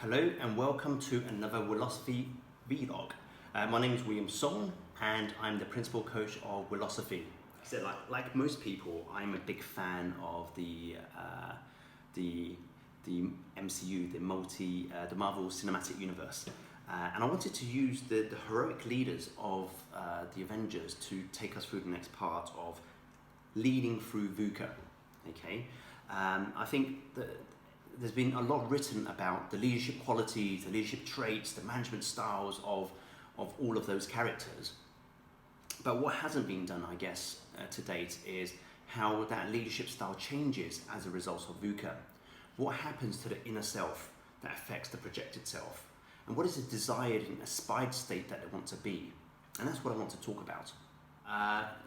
Hello and welcome to another Wilosophy vlog. My name is William Song and I'm the principal coach of Wilosophy. So like most people, I'm a big fan of the MCU, the Marvel Cinematic Universe. And I wanted to use the heroic leaders of the Avengers to take us through the next part of leading through VUCA. Okay, I think that there's been a lot written about the leadership qualities, the leadership traits, the management styles of all of those characters. But what hasn't been done, I guess, to date is how that leadership style changes as a result of VUCA. What happens to the inner self that affects the projected self? And what is the desired and aspired state that they want to be? And that's what I want to talk about.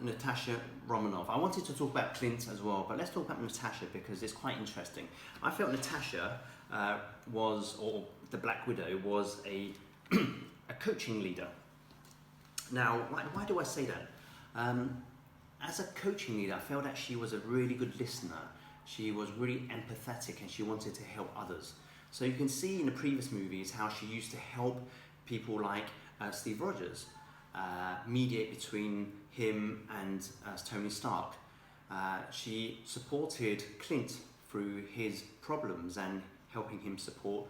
Natasha Romanoff. I wanted to talk about Clint as well, but let's talk about Natasha because it's quite interesting. I felt Natasha or the Black Widow, was a coaching leader. Now, why do I say that? As a coaching leader, I felt that she was a really good listener. She was really empathetic and she wanted to help others. So you can see in the previous movies how she used to help people like Steve Rogers, mediate between him and Tony Stark. She supported Clint through his problems and helping him support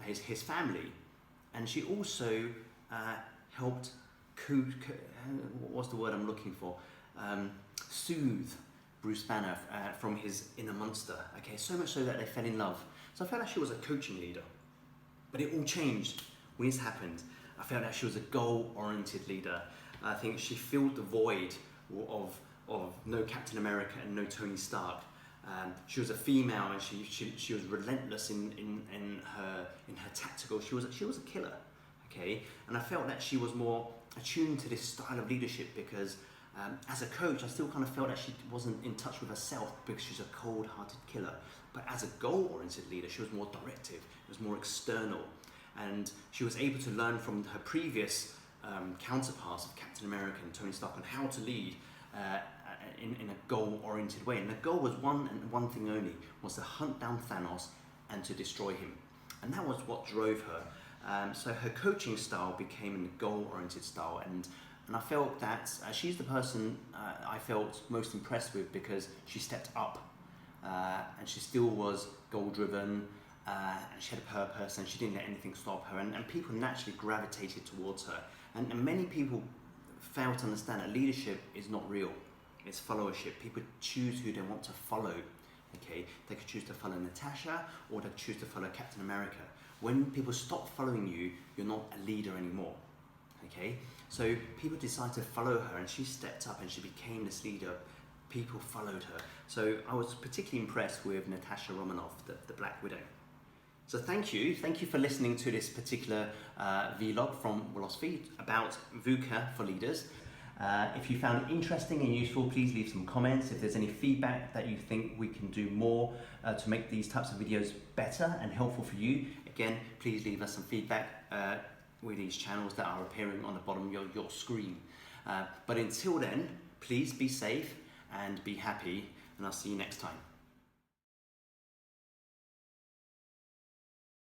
his family. And she also helped, what's the word I'm looking for? Soothe Bruce Banner from his inner monster. Okay, so much so that they fell in love. So I felt like she was a coaching leader. But it all changed when this happened. I felt that she was a goal-oriented leader. I think she filled the void of no Captain America and no Tony Stark. She was a female and she was relentless in her tactical. She was a killer, okay. And I felt that she was more attuned to this style of leadership because as a coach, I still kind of felt that she wasn't in touch with herself because she's a cold-hearted killer. But as a goal-oriented leader, she was more directive. It was more external. And she was able to learn from her previous counterparts of Captain America and Tony Stark on how to lead in a goal-oriented way. And the goal was one thing only, was to hunt down Thanos and to destroy him. And that was what drove her. So her coaching style became a goal-oriented style. And I felt that she's the person I felt most impressed with because she stepped up and she still was goal-driven. And she had a purpose and she didn't let anything stop her, and people naturally gravitated towards her. And many people fail to understand that leadership is not real, it's followership. People choose who they want to follow. Okay, they could choose to follow Natasha or they could choose to follow Captain America. When people stop following you, you're not a leader anymore. Okay, so people decided to follow her and she stepped up and she became this leader. People followed her. So I was particularly impressed with Natasha Romanoff, the Black Widow. So thank you for listening to this particular vlog from Wilosophy about VUCA for leaders. If you found it interesting and useful, please leave some comments. If there's any feedback that you think we can do more to make these types of videos better and helpful for you, again, please leave us some feedback with these channels that are appearing on the bottom of your screen. But until then, please be safe and be happy, and I'll see you next time.